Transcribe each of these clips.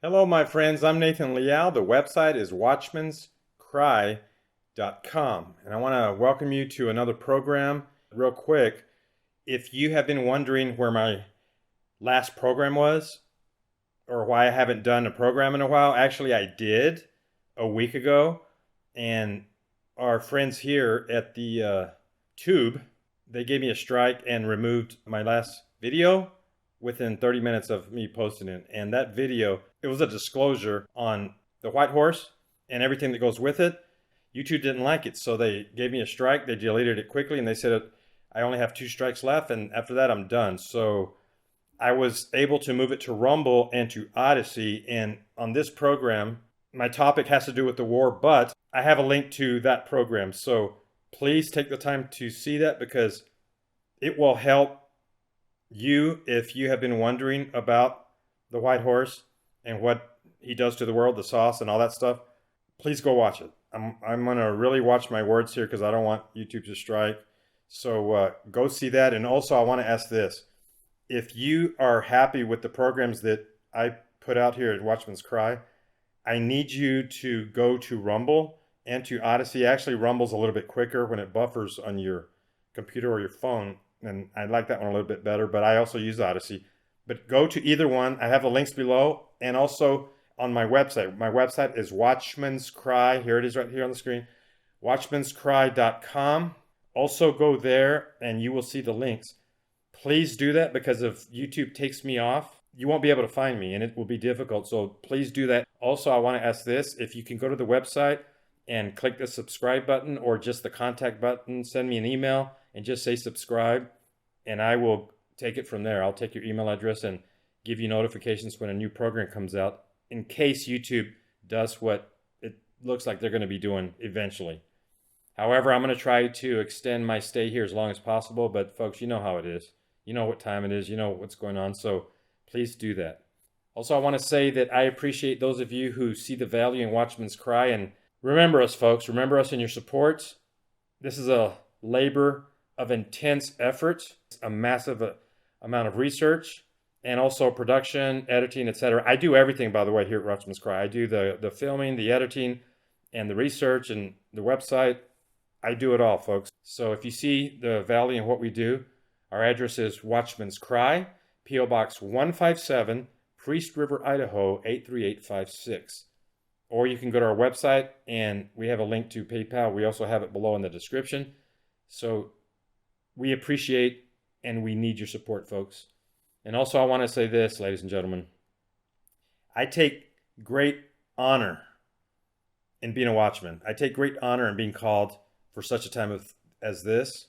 Hello, my friends. I'm Nathan Liao. The website is watchmanscry.com. And I want to welcome you to another program. Real quick, if you have been wondering where my last program was or why I haven't done a program in a while, actually, I did a week ago. And our friends here at the Tube, they gave me a strike and removed my last video within 30 minutes of me posting it. And that video, it was a disclosure on the white horse and everything that goes with it. YouTube didn't like it, so they gave me a strike. They deleted it quickly, and they said I only have 2 strikes left, and after that I'm done. So I was able to move it to Rumble and to Odyssey. And on this program, my topic has to do with the war, but I have a link to that program. So please take the time to see that, because it will help you if you have been wondering about the white horse and what he does to the world, the sauce and all that stuff. Please go watch it. I'm going to really watch my words here because I don't want YouTube to strike. So go see that. And also I want to ask this. If you are happy with the programs that I put out here at Watchman's Cry, I need you to go to Rumble and to Odyssey. Actually, Rumble's a little bit quicker when it buffers on your computer or your phone, and I like that one a little bit better, but I also use Odyssey. But go to either one. I have the links below, and also on my website. My website is watchmanscry. Here it is right here on the screen. watchmanscry.com. Also go there and you will see the links. Please do that, because if YouTube takes me off, you won't be able to find me and it will be difficult. So please do that. Also, I want to ask this. If you can go to the website and click the subscribe button or just the contact button, send me an email and just say subscribe, and I will take it from there. I'll take your email address and give you notifications when a new program comes out, in case YouTube does what it looks like they're going to be doing eventually. However, I'm going to try to extend my stay here as long as possible, but folks, you know how it is. You know what time it is. You know what's going on, so please do that. Also, I want to say that I appreciate those of you who see the value in Watchman's Cry, and remember us, folks. Remember us in your support. This is a labor of intense effort, a massive amount of research, and also production, editing, etc. I do everything, by the way, here at Watchman's Cry. I do the filming, the editing, and the research, and the website. I do it all, folks. So if you see the value in what we do, our address is Watchman's Cry, P.O. Box 157, Priest River, Idaho 83856. Or you can go to our website, and we have a link to PayPal. We also have it below in the description. So we appreciate and we need your support, folks. And also I want to say this, ladies and gentlemen. I take great honor in being a watchman. I take great honor in being called for such a time as this.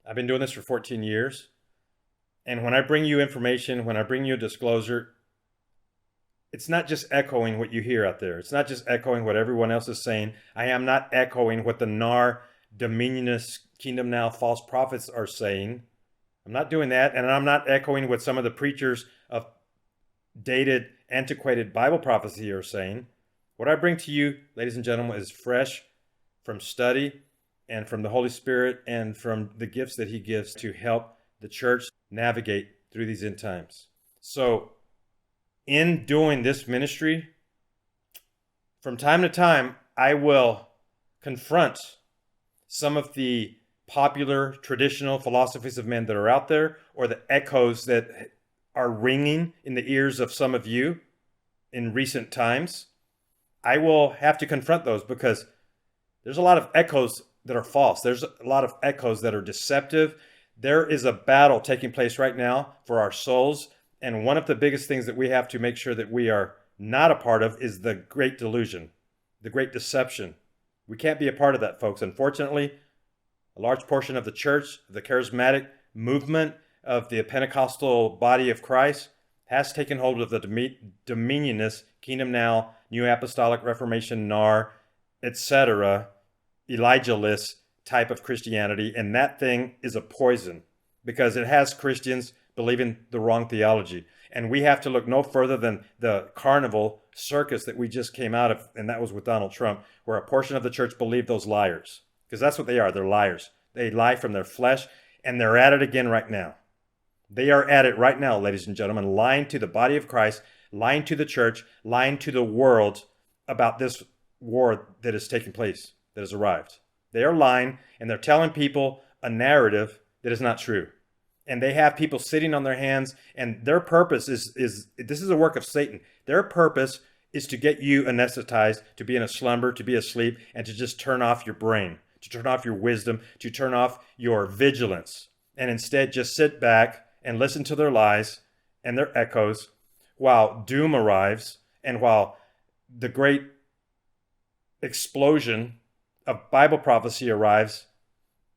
I've been doing this for 14 years. And when I bring you information, when I bring you a disclosure, it's not just echoing what you hear out there. It's not just echoing what everyone else is saying. I am not echoing what the NAR, Dominionist, Kingdom Now false prophets are saying. I'm not doing that. And I'm not echoing what some of the preachers of dated, antiquated Bible prophecy are saying. What I bring to you, ladies and gentlemen, is fresh from study and from the Holy Spirit and from the gifts that He gives to help the church navigate through these end times. So in doing this ministry, from time to time, I will confront some of the popular traditional philosophies of men that are out there, or the echoes that are ringing in the ears of some of you in recent times. I will have to confront those, because there's a lot of echoes that are false. There's a lot of echoes that are deceptive. There is a battle taking place right now for our souls. And one of the biggest things that we have to make sure that we are not a part of is the Great Delusion, the Great Deception. We can't be a part of that, folks. Unfortunately, a large portion of the church, the charismatic movement of the Pentecostal body of Christ, has taken hold of the Dominionist, Kingdom Now, New Apostolic Reformation, NAR, etc., Elijah-less type of Christianity. And that thing is a poison, because it has Christians believing the wrong theology. And we have to look no further than the carnival circus that we just came out of, and that was with Donald Trump, where a portion of the church believed those liars. Because that's what they are. They're liars. They lie from their flesh, and they're at it again right now. They are at it right now, ladies and gentlemen, lying to the body of Christ lying to the church, lying to the world about this war that is taking place, that has arrived. They are lying, and they're telling people a narrative that is not true. And they have people sitting on their hands, and their purpose is this is a work of Satan. Their purpose is to get you anesthetized, to be in a slumber, to be asleep, and to just turn off your brain, to turn off your wisdom, to turn off your vigilance, and instead just sit back and listen to their lies and their echoes while doom arrives and while the great explosion of Bible prophecy arrives,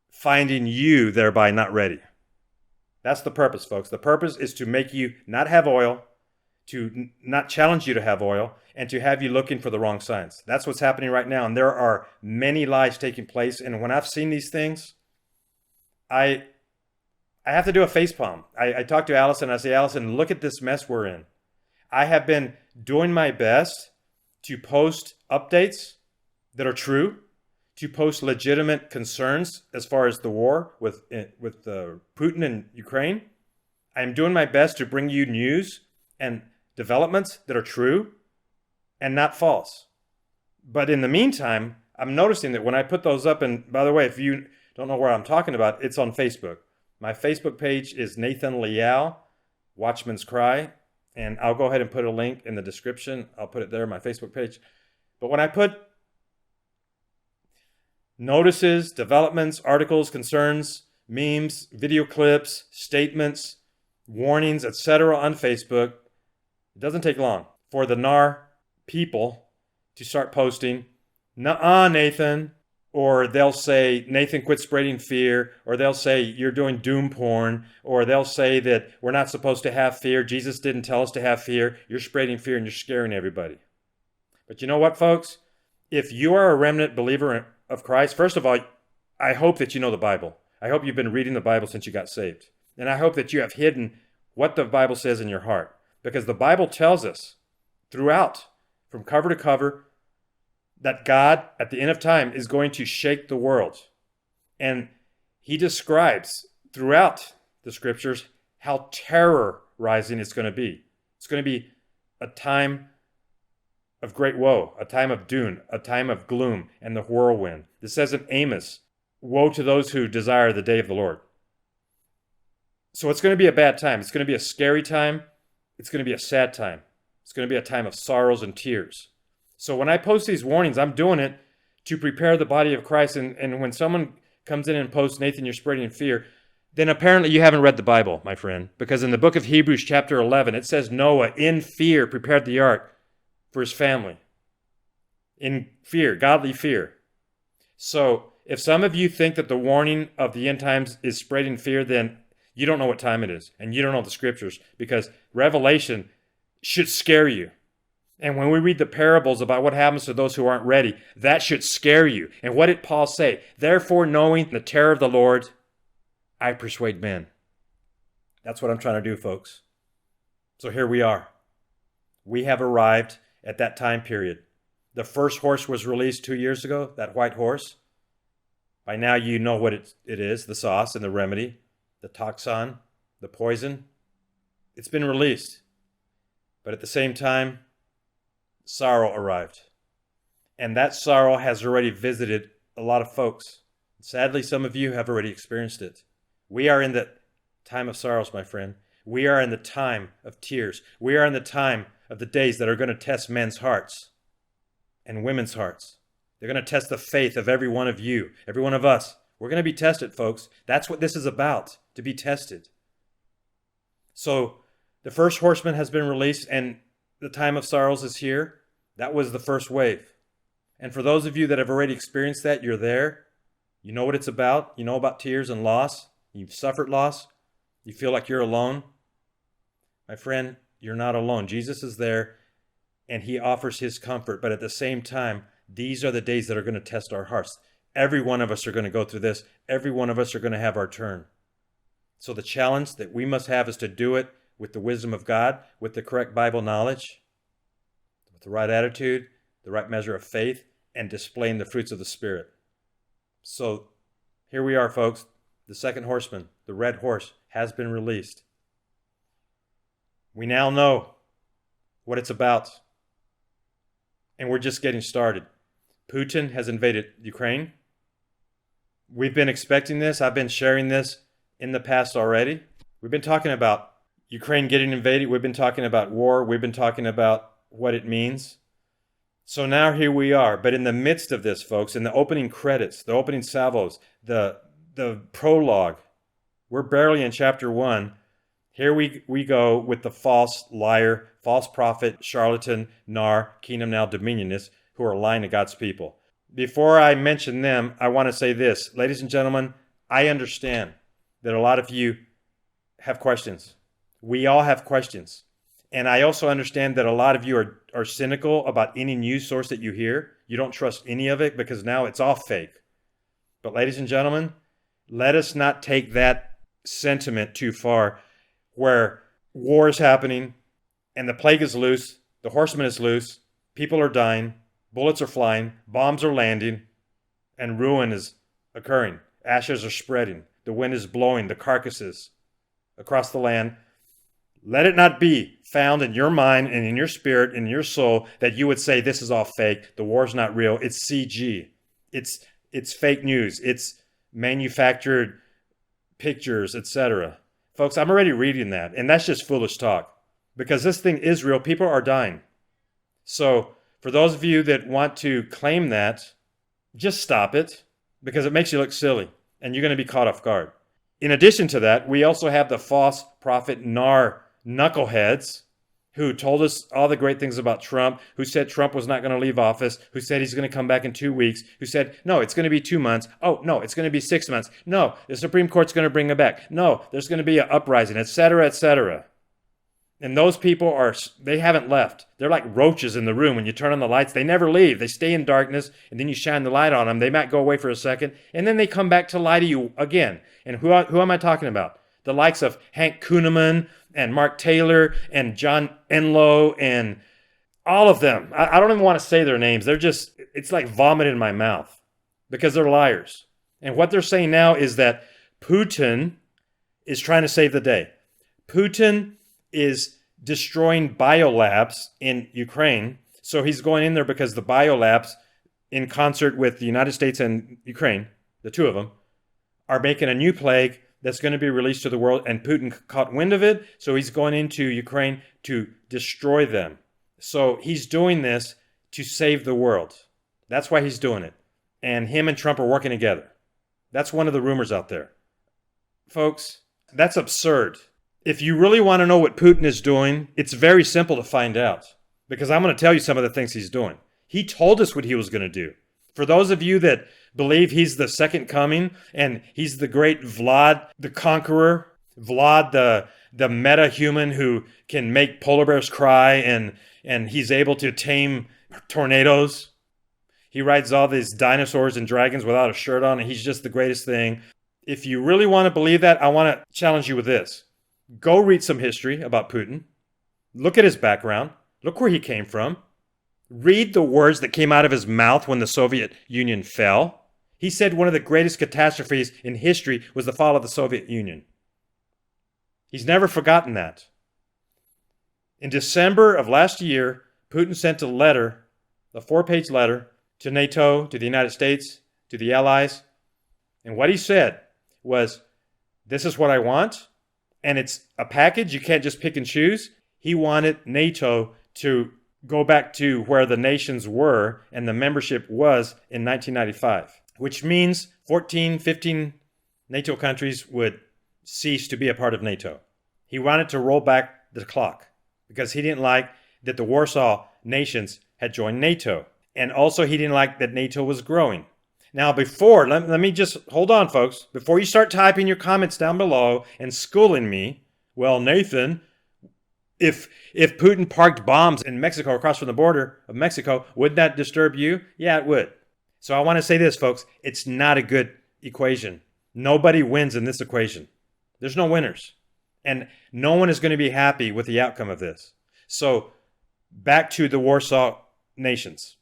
finding you thereby not ready. That's the purpose, folks. The purpose is to make you not have oil, to not challenge you to have oil, and to have you looking for the wrong signs. That's what's happening right now. And there are many lies taking place. And when I've seen these things, I have to do a facepalm. I talk to Allison. I say, Allison, look at this mess we're in. I have been doing my best to post updates that are true, to post legitimate concerns as far as the war with Putin and Ukraine. I'm doing my best to bring you news and developments that are true and not false. But in the meantime, I'm noticing that when I put those up, and by the way, if you don't know where I'm talking about, it's on Facebook. My Facebook page is Nathan Leal, Watchmanscry, and I'll go ahead and put a link in the description. I'll put it there, my Facebook page. But when I put notices, developments, articles, concerns, memes, video clips, statements, warnings, etc. on Facebook, it doesn't take long for the NAR people to start posting, "Nuh-uh, Nathan," or they'll say, "Nathan, quit spreading fear," or they'll say, "You're doing doom porn," or they'll say that we're not supposed to have fear. Jesus didn't tell us to have fear. You're spreading fear and you're scaring everybody. But you know what, folks? If you are a remnant believer of Christ, first of all, I hope that you know the Bible. I hope you've been reading the Bible since you got saved. And I hope that you have hidden what the Bible says in your heart. Because the Bible tells us throughout, from cover to cover, that God, at the end of time, is going to shake the world. And he describes throughout the scriptures how terrorizing it's going to be. It's going to be a time of great woe, a time of doom, a time of gloom and the whirlwind. It says in Amos, "Woe to those who desire the day of the Lord." So it's going to be a bad time. It's going to be a scary time. It's going to be a sad time. It's going to be a time of sorrows and tears. So when I post these warnings, I'm doing it to prepare the body of Christ. And when someone comes in and posts, "Nathan, you're spreading fear," then apparently you haven't read the Bible, my friend. Because in the book of Hebrews chapter 11, it says Noah, in fear, prepared the ark for his family. In fear, godly fear. So if some of you think that the warning of the end times is spreading fear, then you don't know what time it is. And you don't know the scriptures. Because Revelation should scare you. And when we read the parables about what happens to those who aren't ready, that should scare you. And what did Paul say? "Therefore, knowing the terror of the Lord, I persuade men." That's what I'm trying to do, folks. So here we are. We have arrived at that time period. The first horse was released 2 years ago, that white horse. By now you know what it is, the sauce and the remedy, the toxin, the poison. It's been released. But at the same time, sorrow arrived. And that sorrow has already visited a lot of folks. Sadly, some of you have already experienced it. We are in the time of sorrows, my friend. We are in the time of tears. We are in the time of the days that are going to test men's hearts and women's hearts. They're going to test the faith of every one of you, every one of us. We're going to be tested, folks. That's what this is about, to be tested. So the first horseman has been released and the time of sorrows is here. That was the first wave. And for those of you that have already experienced that, you're there. You know what it's about. You know about tears and loss. You've suffered loss. You feel like you're alone. My friend, you're not alone. Jesus is there and he offers his comfort. But at the same time, these are the days that are going to test our hearts. Every one of us are going to go through this. Every one of us are going to have our turn. So the challenge that we must have is to do it with the wisdom of God, with the correct Bible knowledge, with the right attitude, the right measure of faith, and displaying the fruits of the Spirit. So here we are, folks. The second horseman, the red horse, has been released. We now know what it's about. And we're just getting started. Putin has invaded Ukraine. We've been expecting this. I've been sharing this in the past already. We've been talking about Ukraine getting invaded. We've been talking about war. We've been talking about what it means. So now here we are. But in the midst of this, folks, in the opening credits, the opening salvos, the prologue, we're barely in chapter 1. Here we go with the false liar, false prophet, charlatan, nar, kingdom now, dominionist, who are lying to God's people. Before I mention them, I want to say this. Ladies and gentlemen, I understand that a lot of you have questions. We all have questions. And I also understand that a lot of you are cynical about any news source that you hear. You don't trust any of it because now it's all fake. But ladies and gentlemen, let us not take that sentiment too far, where war is happening and the plague is loose, the horseman is loose, people are dying, bullets are flying, bombs are landing, and ruin is occurring. Ashes are spreading, the wind is blowing the carcasses across the land. Let it not be found in your mind and in your spirit and in your soul that you would say this is all fake, the war's not real, it's CG, it's fake news, it's manufactured pictures, etc. Folks, I'm already reading that, and that's just foolish talk, because this thing is real. People are dying. So for those of you that want to claim that, just stop it, because it makes you look silly, and you're going to be caught off guard. In addition to that, we also have the false prophet nar knuckleheads who told us all the great things about Trump, who said Trump was not going to leave office, who said he's going to come back in 2 weeks, who said, no, it's going to be 2 months. Oh, no, it's going to be 6 months. No, the Supreme Court's going to bring him back. No, there's going to be an uprising, etc., etc. And those people they haven't left. They're like roaches in the room. When you turn on the lights, they never leave. They stay in darkness, and then you shine the light on them. They might go away for a second, and then they come back to lie to you again. And who am I talking about? The likes of Hank Kuhneman and Mark Taylor and John Enlow and all of them. I don't even want to say their names. It's like vomit in my mouth because they're liars. And what they're saying now is that Putin is trying to save the day. Putin is destroying biolabs in Ukraine. So he's going in there because the biolabs, in concert with the United States and Ukraine, the two of them, are making a new plague that's going to be released to the world, and Putin caught wind of it, so he's going into Ukraine to destroy them. So he's doing this to save the world. That's why he's doing it. And him and Trump are working together. That's one of the rumors out there. Folks, that's absurd. If you really want to know what Putin is doing, it's very simple to find out, because I'm going to tell you some of the things he's doing. He told us what he was going to do. For those of you that believe he's the second coming and he's the great Vlad the Conqueror, Vlad the meta-human who can make polar bears cry, and he's able to tame tornadoes. He rides all these dinosaurs and dragons without a shirt on, and he's just the greatest thing. If you really want to believe that, I want to challenge you with this. Go read some history about Putin. Look at his background. Look where he came from. Read the words that came out of his mouth when the Soviet Union fell. He said one of the greatest catastrophes in history was the fall of the Soviet Union. He's never forgotten that. In December of last year, Putin sent a letter, a 4-page letter, to NATO, to the United States, to the Allies. And what he said was, this is what I want, and it's a package. You can't just pick and choose. He wanted NATO to go back to where the nations were and the membership was in 1995, which means 14, 15 NATO countries would cease to be a part of NATO. He wanted to roll back the clock because he didn't like that the Warsaw nations had joined NATO. And also he didn't like that NATO was growing. Now let me just, hold on folks, before you start typing your comments down below and schooling me, well, Nathan, if Putin parked bombs in Mexico across from the border of Mexico, would that disturb you? Yeah, it would. So I want to say this, folks. It's not a good equation. Nobody wins in this equation. There's no winners. And no one is going to be happy with the outcome of this. So back to the Warsaw nations.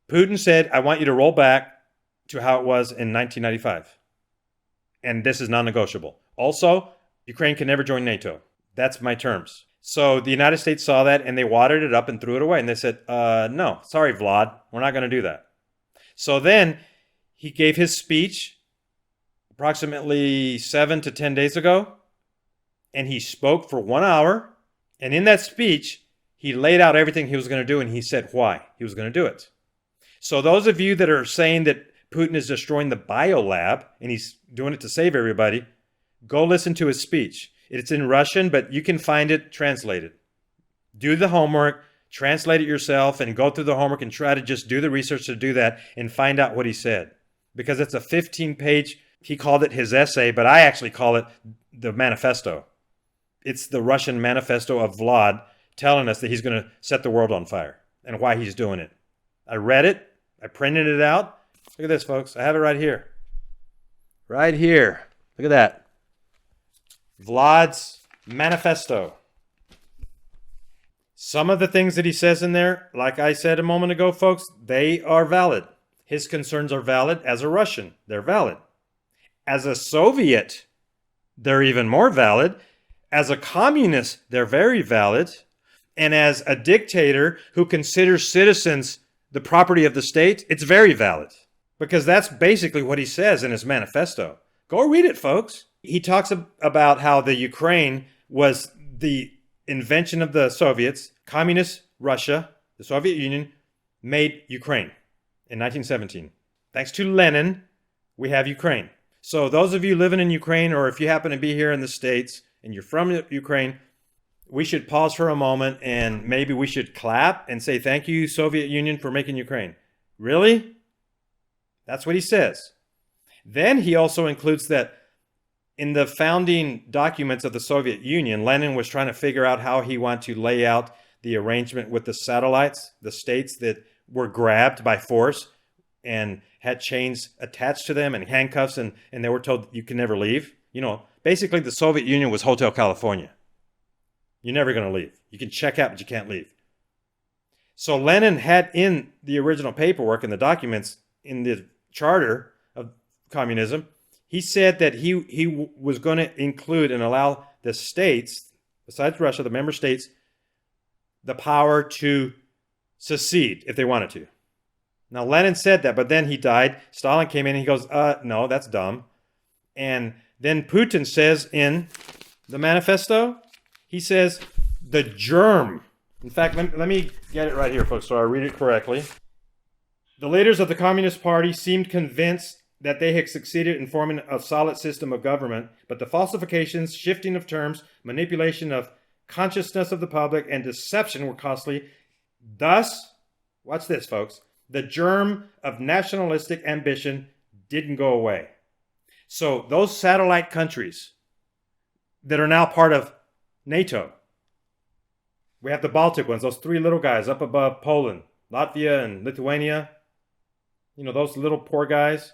Putin said, I want you to roll back to how it was in 1995. And this is non-negotiable. Also, Ukraine can never join NATO. That's my terms. So the United States saw that and they watered it up and threw it away. And they said, no, sorry, Vlad, we're not going to do that. So then he gave his speech approximately 7 to 10 days ago. And he spoke for 1 hour. And in that speech, he laid out everything he was going to do. And he said why he was going to do it. So those of you that are saying that Putin is destroying the biolab and he's doing it to save everybody, go listen to his speech. It's in Russian, but you can find it translated. Do the homework, translate it yourself, and go through the homework and try to just do the research to do that and find out what he said. Because it's a 15-page, he called it his essay, but I actually call it the manifesto. It's the Russian manifesto of Vlad telling us that he's going to set the world on fire and why he's doing it. I read it. I printed it out. Look at this, folks. I have it right here. Right here. Look at that. Vlad's manifesto. Some of the things that he says in there, like I said a moment ago, folks, they are valid. His concerns are valid. As a Russian, they're valid. As a Soviet, they're even more valid. As a communist, they're very valid. And as a dictator who considers citizens the property of the state, it's very valid. Because that's basically what he says in his manifesto. Go read it, folks. He talks about how the Ukraine was the invention of the Soviets. Communist Russia, the Soviet Union, made Ukraine in 1917. Thanks to Lenin, we have Ukraine. So those of you living in Ukraine, or if you happen to be here in the States and you're from Ukraine, we should pause for a moment and maybe we should clap and say, thank you, Soviet Union, for making Ukraine. Really? That's what he says. Then he also includes that in the founding documents of the Soviet Union, Lenin was trying to figure out how he wanted to lay out the arrangement with the satellites, the states that were grabbed by force and had chains attached to them and handcuffs, and they were told you can never leave. You know, basically the Soviet Union was Hotel California. You're never going to leave. You can check out, but you can't leave. So Lenin had in the original paperwork and the documents in the charter of communism, he said that he was going to include and allow the states, besides Russia, the member states, the power to secede if they wanted to. Now, Lenin said that, but then he died. Stalin came in and he goes, no, that's dumb. And then Putin says in the manifesto, he says, the germ. In fact, let me get it right here, folks, so I read it correctly. The leaders of the Communist Party seemed convinced that they had succeeded in forming a solid system of government, but the falsifications, shifting of terms, manipulation of consciousness of the public, and deception were costly. Thus, watch this, folks, the germ of nationalistic ambition didn't go away. So those satellite countries that are now part of NATO, we have the Baltic ones, those three little guys up above Poland, Latvia and Lithuania, you know, those little poor guys.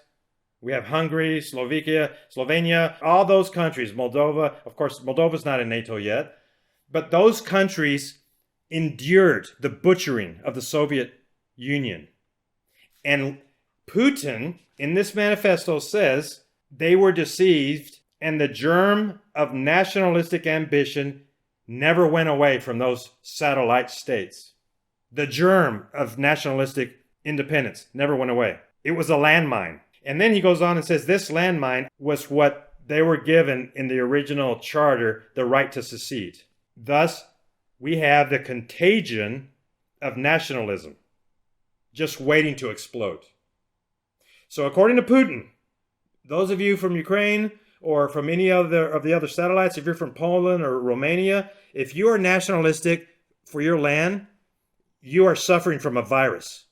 We have Hungary, Slovakia, Slovenia, all those countries, Moldova. Of course, Moldova's not in NATO yet. But those countries endured the butchering of the Soviet Union. And Putin, in this manifesto, says they were deceived and the germ of nationalistic ambition never went away from those satellite states. The germ of nationalistic independence never went away. It was a landmine. And then he goes on and says this landmine was what they were given in the original charter, the right to secede. Thus, we have the contagion of nationalism just waiting to explode. So according to Putin, those of you from Ukraine or from any other of the other satellites, if you're from Poland or Romania, if you are nationalistic for your land, you are suffering from a virus.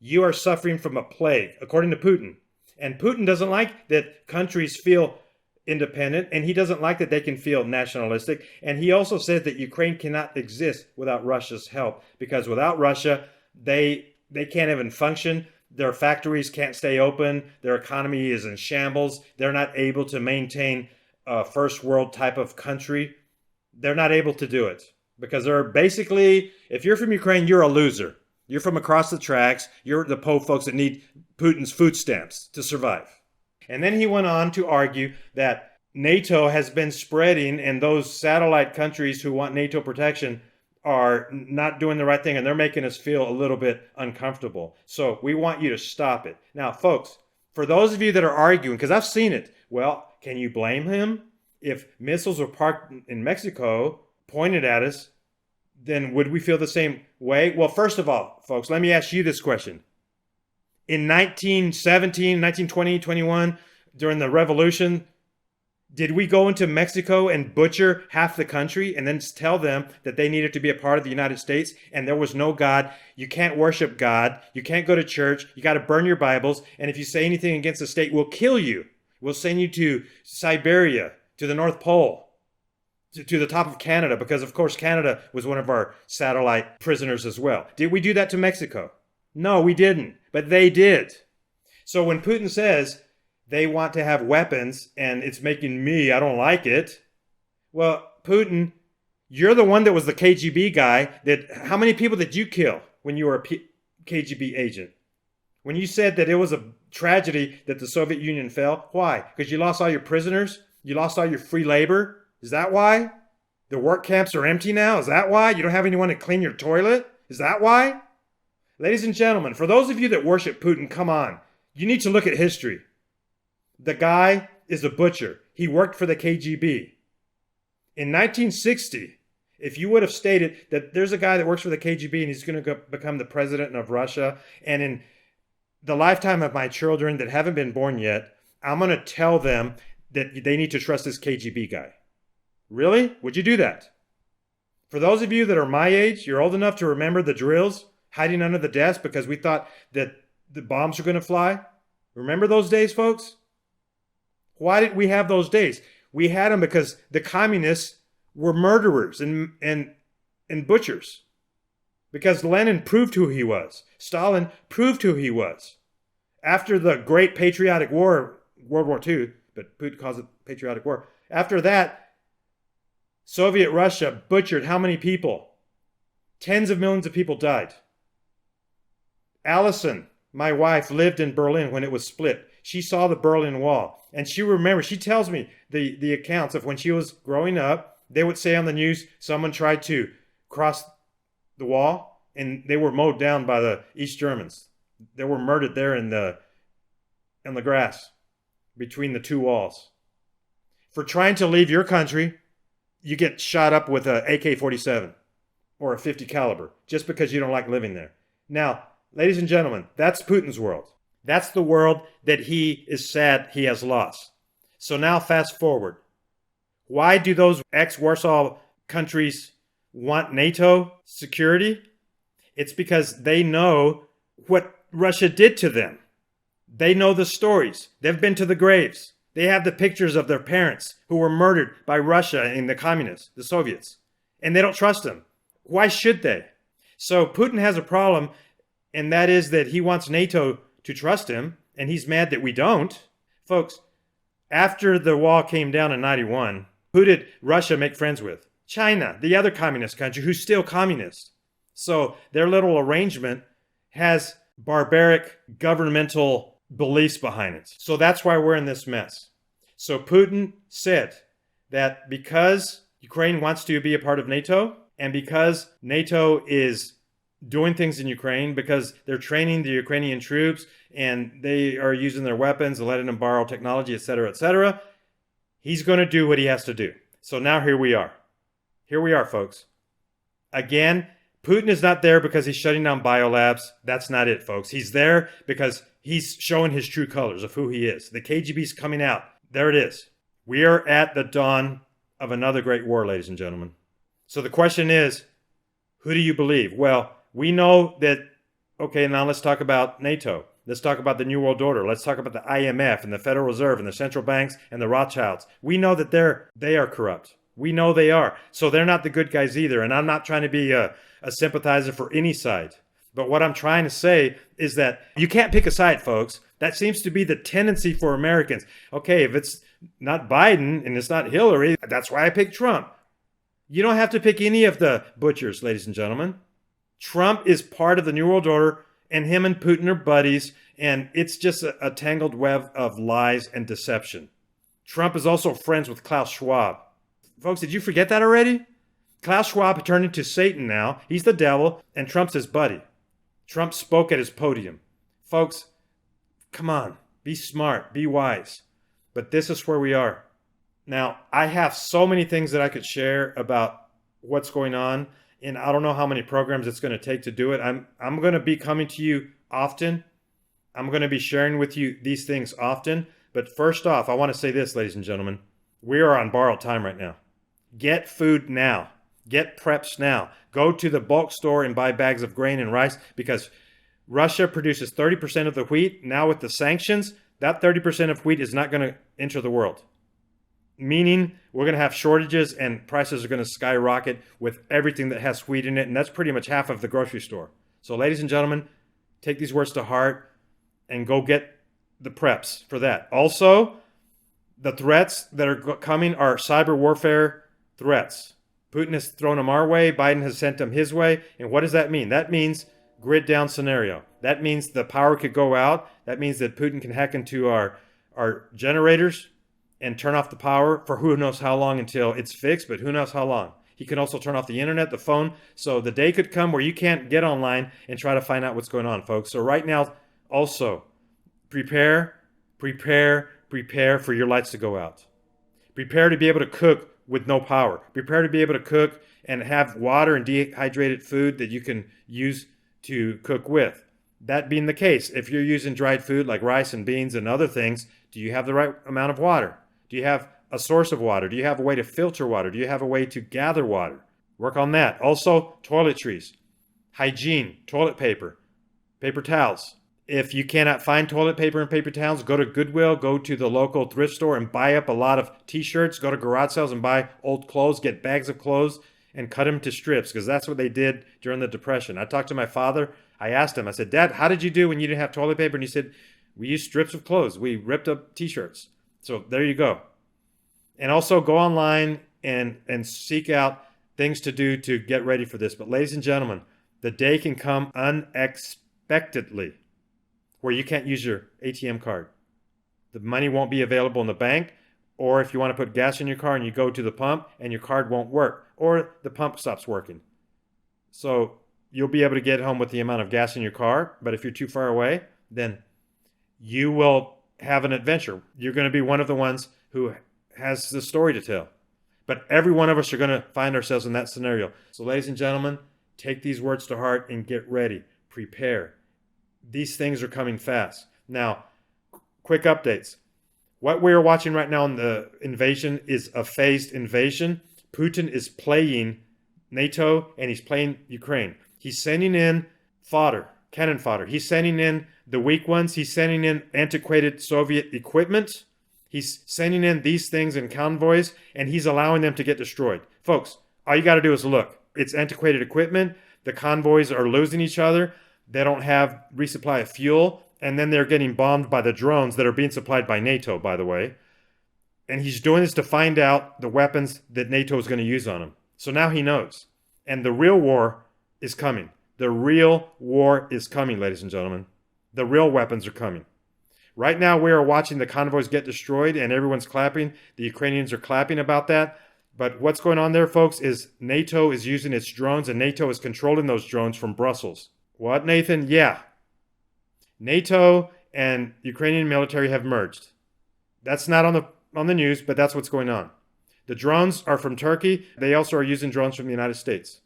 You are suffering from a plague, according to Putin. And Putin doesn't like that countries feel independent, and he doesn't like that they can feel nationalistic. And he also says that Ukraine cannot exist without Russia's help, because without Russia, they can't even function. Their factories can't stay open. Their economy is in shambles. They're not able to maintain a first world type of country. They're not able to do it because they're basically, if you're from Ukraine, you're a loser. You're from across the tracks. You're the poor folks that need Putin's food stamps to survive. And then he went on to argue that NATO has been spreading, and those satellite countries who want NATO protection are not doing the right thing, and they're making us feel a little bit uncomfortable. So we want you to stop it. Now, folks, for those of you that are arguing, because I've seen it, well, can you blame him? If missiles were parked in Mexico, pointed at us, then would we feel the same way? Well, first of all, folks, let me ask you this question. In 1917, 1920, 21, during the revolution, did we go into Mexico and butcher half the country and then tell them that they needed to be a part of the United States and there was no God? You can't worship God. You can't go to church. You got to burn your Bibles. And if you say anything against the state, we'll kill you. We'll send you to Siberia, to the North Pole, to the top of Canada, because of course Canada was one of our satellite prisoners as well. Did we do that to Mexico? No, we didn't, but they did. So when Putin says they want to have weapons and it's making me, I don't like it. Well, Putin, you're the one that was the KGB guy. How many people did you kill when you were a KGB agent? When you said that it was a tragedy that the Soviet Union fell, why? Because you lost all your prisoners? You lost all your free labor? Is that why? The work camps are empty now? Is that why? You don't have anyone to clean your toilet? Is that why? Ladies and gentlemen, for those of you that worship Putin, come on. You need to look at history. The guy is a butcher. He worked for the KGB. In 1960, if you would have stated that there's a guy that works for the KGB and he's going to become the president of Russia, and in the lifetime of my children that haven't been born yet, I'm going to tell them that they need to trust this KGB guy. Really? Would you do that? For those of you that are my age, you're old enough to remember the drills, hiding under the desk because we thought that the bombs were going to fly. Remember those days, folks? Why did we have those days? We had them because the communists were murderers and butchers. Because Lenin proved who he was. Stalin proved who he was. After the Great Patriotic War, World War II, but Putin calls it Patriotic War. After that, Soviet Russia butchered how many people? Tens of millions of people died. Allison, my wife, lived in Berlin when it was split. She saw the Berlin Wall. And she remembers, she tells me the accounts of when she was growing up. They would say on the news, someone tried to cross the wall and they were mowed down by the East Germans. They were murdered there in the grass between the two walls. For trying to leave your country, you get shot up with an AK-47 or a 50 caliber just because you don't like living there. Now, ladies and gentlemen, that's Putin's world. That's the world that he is sad he has lost. So now fast forward. Why do those ex-Warsaw countries want NATO security? It's because they know what Russia did to them. They know the stories. They've been to the graves. They have the pictures of their parents who were murdered by Russia and the communists, the Soviets. And they don't trust them. Why should they? So Putin has a problem, and that is that he wants NATO to trust him, and he's mad that we don't. Folks, after the wall came down in 91, who did Russia make friends with? China, the other communist country who's still communist. So their little arrangement has barbaric governmental beliefs behind it. So that's why we're in this mess. So Putin said that because Ukraine wants to be a part of NATO, and because NATO is doing things in Ukraine, because they're training the Ukrainian troops and they are using their weapons and letting them borrow technology, etc., he's going to do what he has to do. So now here we are. Here we are, folks. Again, Putin is not there because he's shutting down biolabs. That's not it, folks. He's there because he's showing his true colors of who he is. The KGB's coming out. There it is. We are at the dawn of another great war, ladies and gentlemen. So the question is, who do you believe? Well, we know that, okay, now let's talk about NATO. Let's talk about the New World Order. Let's talk about the IMF and the Federal Reserve and the central banks and the Rothschilds. We know that they are corrupt. We know they are. So they're not the good guys either. And I'm not trying to be a sympathizer for any side. But what I'm trying to say is that you can't pick a side, folks. That seems to be the tendency for Americans. Okay, if it's not Biden and it's not Hillary, that's why I picked Trump. You don't have to pick any of the butchers, ladies and gentlemen. Trump is part of the New World Order, and him and Putin are buddies, and it's just a tangled web of lies and deception. Trump is also friends with Klaus Schwab. Folks, did you forget that already? Klaus Schwab turned into Satan now. He's the devil, and Trump's his buddy. Trump spoke at his podium. Folks, come on. Be smart. Be wise. But this is where we are. Now, I have so many things that I could share about what's going on, and I don't know how many programs it's going to take to do it. I'm going to be coming to you often. I'm going to be sharing with you these things often. But first off, I want to say this, ladies and gentlemen. We are on borrowed time right now. Get food now. Get preps now. Go to the bulk store and buy bags of grain and rice because Russia produces 30% of the wheat. Now with the sanctions, that 30% of wheat is not going to enter the world. Meaning we're going to have shortages and prices are going to skyrocket with everything that has wheat in it. And that's pretty much half of the grocery store. So ladies and gentlemen, take these words to heart and go get the preps for that. Also, the threats that are coming are cyber warfare threats. Putin has thrown them our way. Biden has sent them his way. And what does that mean? That means grid down scenario. That means the power could go out. That means that Putin can hack into our generators and turn off the power for who knows how long until it's fixed, but who knows how long. He can also turn off the internet, the phone. So the day could come where you can't get online and try to find out what's going on, folks. So right now, also, prepare for your lights to go out. Prepare to be able to cook with no power. Prepare to be able to cook and have water and dehydrated food that you can use to cook with. That being the case, if you're using dried food like rice and beans and other things, do you have the right amount of water? Do you have a source of water? Do you have a way to filter water? Do you have a way to gather water? Work on that. Also, toiletries, hygiene, toilet paper, paper towels. If you cannot find toilet paper and paper towels, go to Goodwill, go to the local thrift store and buy up a lot of t-shirts, go to garage sales and buy old clothes, get bags of clothes and cut them to strips because that's what they did during the Depression. I talked to my father. I asked him, I said, Dad, how did you do when you didn't have toilet paper? And he said, we used strips of clothes. We ripped up t-shirts. So there you go. And also go online and seek out things to do to get ready for this. But ladies and gentlemen, the day can come unexpectedly where you can't use your ATM card. The money won't be available in the bank, or if you want to put gas in your car and you go to the pump and your card won't work, or the pump stops working. So you'll be able to get home with the amount of gas in your car, but if you're too far away, then you will have an adventure. You're going to be one of the ones who has the story to tell. But every one of us are going to find ourselves in that scenario. So ladies and gentlemen, take these words to heart and get ready. Prepare. These things are coming fast. Now, quick updates. What we're watching right now in the invasion is a phased invasion. Putin is playing NATO and he's playing Ukraine. He's sending in fodder, cannon fodder. He's sending in the weak ones. He's sending in antiquated Soviet equipment. He's sending in these things in convoys and he's allowing them to get destroyed. Folks, all you got to do is look. It's antiquated equipment. The convoys are losing each other. They don't have resupply of fuel, and then they're getting bombed by the drones that are being supplied by NATO, by the way. And he's doing this to find out the weapons that NATO is going to use on them. So now he knows. And the real war is coming. The real war is coming, ladies and gentlemen. The real weapons are coming. Right now, we are watching the convoys get destroyed, and everyone's clapping. The Ukrainians are clapping about that. But what's going on there, folks, is NATO is using its drones, and NATO is controlling those drones from Brussels. What, Nathan? Yeah. NATO and Ukrainian military have merged. That's not on the news, but that's what's going on. The drones are from Turkey. They also are using drones from the United States.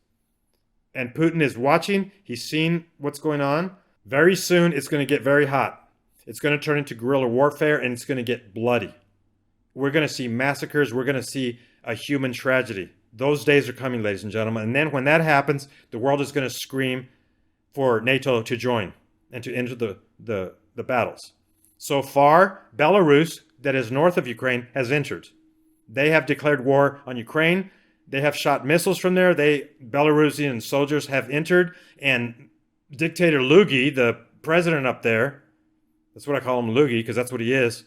And Putin is watching. He's seen what's going on. Very soon, it's going to get very hot. It's going to turn into guerrilla warfare, and it's going to get bloody. We're going to see massacres. We're going to see a human tragedy. Those days are coming, ladies and gentlemen. And then when that happens, the world is going to scream for NATO to join and to enter the battles. So far, Belarus, that is north of Ukraine, has entered. They have declared war on Ukraine. They have shot missiles from there. Belarusian soldiers have entered. And dictator Lugi, the president up there, that's what I call him, Lugi, because that's what he is.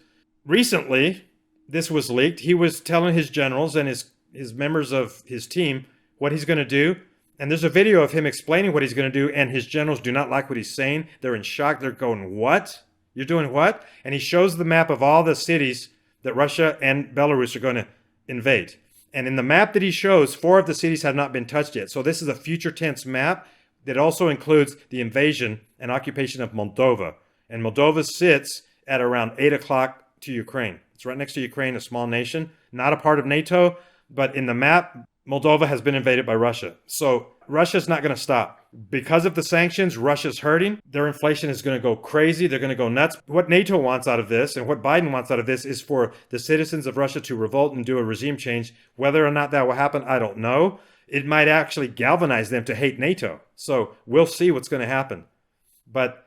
Recently, this was leaked. He was telling his generals and his members of his team what he's going to do. And there's a video of him explaining what he's going to do, and his generals do not like what he's saying. They're in shock. They're going, what? You're doing what? And he shows the map of all the cities that Russia and Belarus are going to invade. And in the map that he shows, 4 of the cities have not been touched yet. So this is a future tense map that also includes the invasion and occupation of Moldova. And Moldova sits at around 8 o'clock to Ukraine. It's right next to Ukraine, a small nation, not a part of NATO, but in the map, Moldova has been invaded by Russia. So Russia's not going to stop. Because of the sanctions, Russia's hurting. Their inflation is going to go crazy. They're going to go nuts. What NATO wants out of this and what Biden wants out of this is for the citizens of Russia to revolt and do a regime change. Whether or not that will happen, I don't know. It might actually galvanize them to hate NATO. So we'll see what's going to happen. But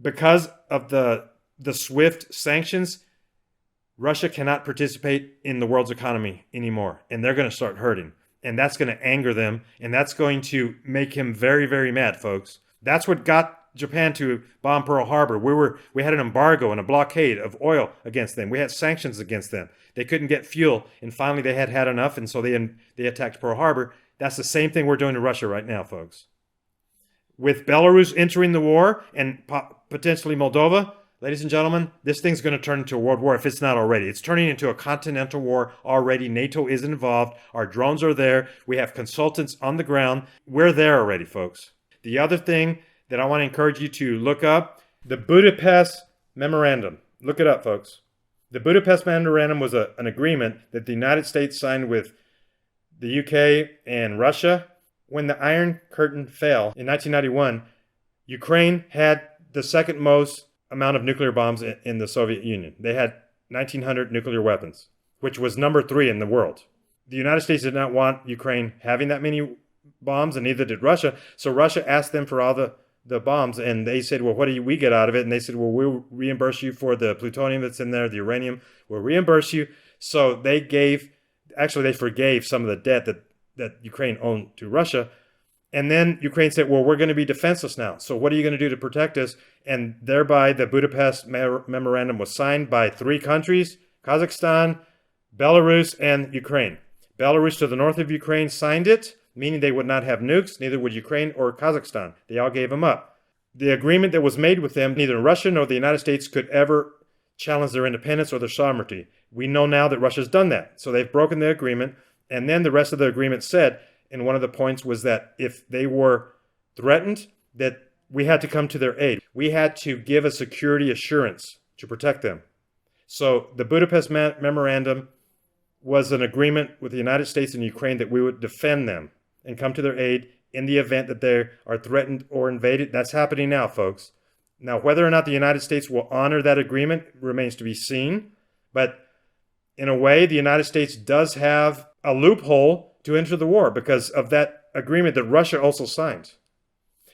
because of the swift sanctions, Russia cannot participate in the world's economy anymore. And they're going to start hurting. And that's going to anger them. And that's going to make him very, very mad, folks. That's what got Japan to bomb Pearl Harbor. We had an embargo and a blockade of oil against them. We had sanctions against them. They couldn't get fuel. And finally, they had enough. And so they attacked Pearl Harbor. That's the same thing we're doing to Russia right now, folks. With Belarus entering the war and potentially Moldova, ladies and gentlemen, this thing's going to turn into a world war if it's not already. It's turning into a continental war already. NATO is involved. Our drones are there. We have consultants on the ground. We're there already, folks. The other thing that I want to encourage you to look up, the Budapest Memorandum. Look it up, folks. The Budapest Memorandum was an agreement that the United States signed with the UK and Russia. When the Iron Curtain fell in 1991, Ukraine had the second most amount of nuclear bombs in the Soviet Union. They had 1,900 nuclear weapons, which was number 3 in the world. The United States did not want Ukraine having that many bombs, and neither did Russia. So Russia asked them for all the bombs, and they said, well, what do we get out of it? And they said, well, we'll reimburse you for the plutonium that's in there, the uranium. We'll reimburse you. So they forgave some of the debt that Ukraine owed to Russia. And then Ukraine said, well, we're going to be defenseless now. So what are you going to do to protect us? And thereby the Budapest Memorandum was signed by 3 countries, Kazakhstan, Belarus, and Ukraine. Belarus to the north of Ukraine signed it, meaning they would not have nukes, neither would Ukraine or Kazakhstan. They all gave them up. The agreement that was made with them, neither Russia nor the United States could ever challenge their independence or their sovereignty. We know now that Russia's done that. So they've broken the agreement. And then the rest of the agreement said, and one of the points was that if they were threatened, that we had to come to their aid. We had to give a security assurance to protect them. So the Budapest Memorandum was an agreement with the United States and Ukraine that we would defend them and come to their aid in the event that they are threatened or invaded. That's happening now, folks. Now, whether or not the United States will honor that agreement remains to be seen. But in a way, the United States does have a loophole to enter the war because of that agreement that Russia also signed.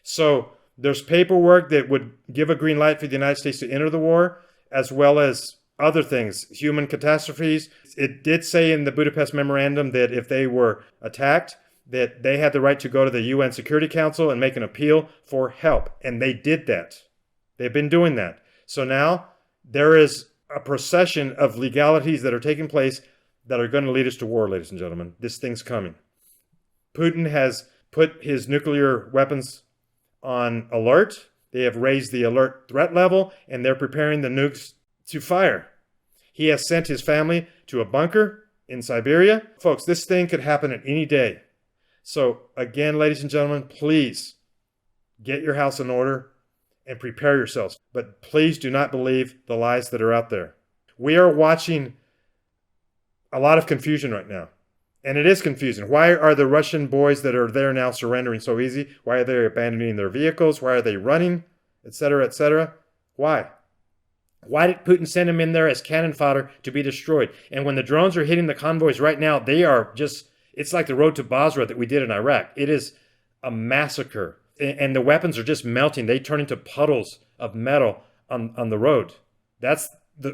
So there's paperwork that would give a green light for the United States to enter the war, as well as other things, human catastrophes. It did say in the Budapest Memorandum that if they were attacked, that they had the right to go to the UN Security Council and make an appeal for help. And they did that. They've been doing that. So now there is a procession of legalities that are taking place that are going to lead us to war, ladies and gentlemen. This thing's coming. Putin has put his nuclear weapons on alert. They have raised the alert threat level, and they're preparing the nukes to fire. He has sent his family to a bunker in Siberia. Folks, this thing could happen at any day. So again, ladies and gentlemen, please get your house in order and prepare yourselves. But please do not believe the lies that are out there. We are watching a lot of confusion right now. And it is confusing. Why are the Russian boys that are there now surrendering so easy? Why are they abandoning their vehicles? Why are they running? Etc., etc. Why? Why did Putin send them in there as cannon fodder to be destroyed? And when the drones are hitting the convoys right now, they are just, it's like the road to Basra that we did in Iraq. It is a massacre. And the weapons are just melting. They turn into puddles of metal on the road. That's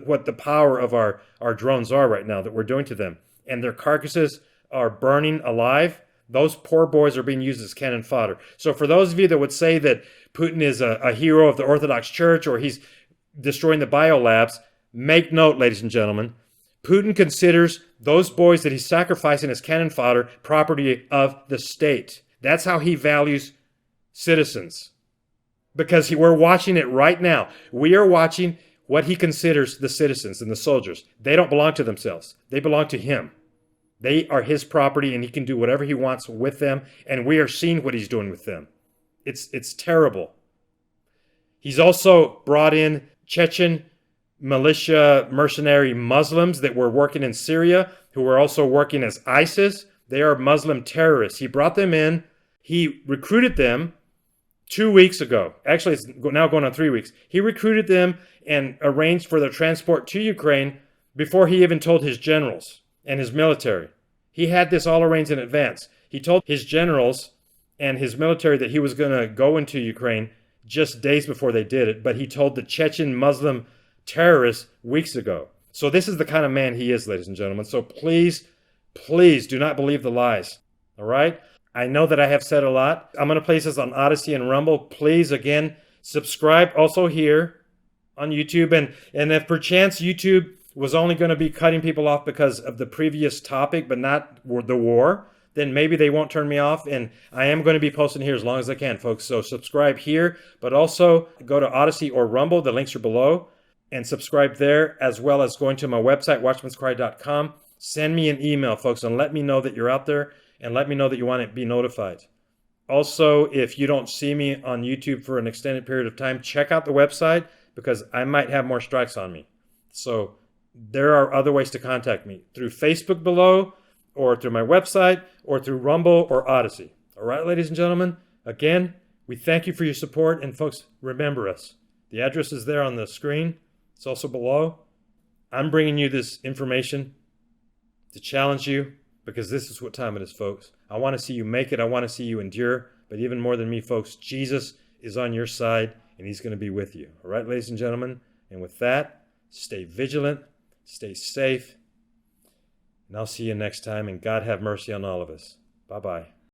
what the power of our drones are right now that we're doing to them. And their carcasses are burning alive. Those poor boys are being used as cannon fodder. So for those of you that would say that Putin is a hero of the Orthodox Church or he's destroying the biolabs, make note, ladies and gentlemen, Putin considers those boys that he's sacrificing as cannon fodder property of the state. That's how he values citizens. Because we're watching it right now. We are watching what he considers the citizens and the soldiers. They don't belong to themselves. They belong to him. They are his property, and he can do whatever he wants with them, and we are seeing what he's doing with them. It's terrible. He's also brought in Chechen militia mercenary Muslims that were working in Syria, who were also working as ISIS. They are Muslim terrorists. He brought them in. He recruited them 2 weeks ago. Actually, it's now going on 3 weeks. He recruited them and arranged for their transport to Ukraine before he even told his generals and his military. He had this all arranged in advance. He told his generals and his military that he was going to go into Ukraine just days before they did it, but he told the Chechen Muslim terrorists weeks ago. So this is the kind of man he is, ladies and gentlemen. So please, please do not believe the lies. All right? I know that I have said a lot. I'm going to place this on Odyssey and Rumble. Please, again, subscribe also here on YouTube. And if perchance YouTube was only going to be cutting people off because of the previous topic, but not the war, then maybe they won't turn me off. And I am going to be posting here as long as I can, folks. So subscribe here, but also go to Odyssey or Rumble. The links are below. And subscribe there, as well as going to my website, watchmanscry.com. Send me an email, folks, and let me know that you're out there, and let me know that you want to be notified. Also, if you don't see me on YouTube for an extended period of time, check out the website, because I might have more strikes on me. So there are other ways to contact me, through Facebook below, or through my website, or through Rumble or Odyssey. All right, ladies and gentlemen, again, we thank you for your support, and folks, remember us. The address is there on the screen. It's also below. I'm bringing you this information to challenge you, because this is what time it is, folks. I want to see you make it. I want to see you endure. But even more than me, folks, Jesus is on your side, and he's going to be with you. All right, ladies and gentlemen? And with that, stay vigilant, stay safe, and I'll see you next time, and God have mercy on all of us. Bye-bye.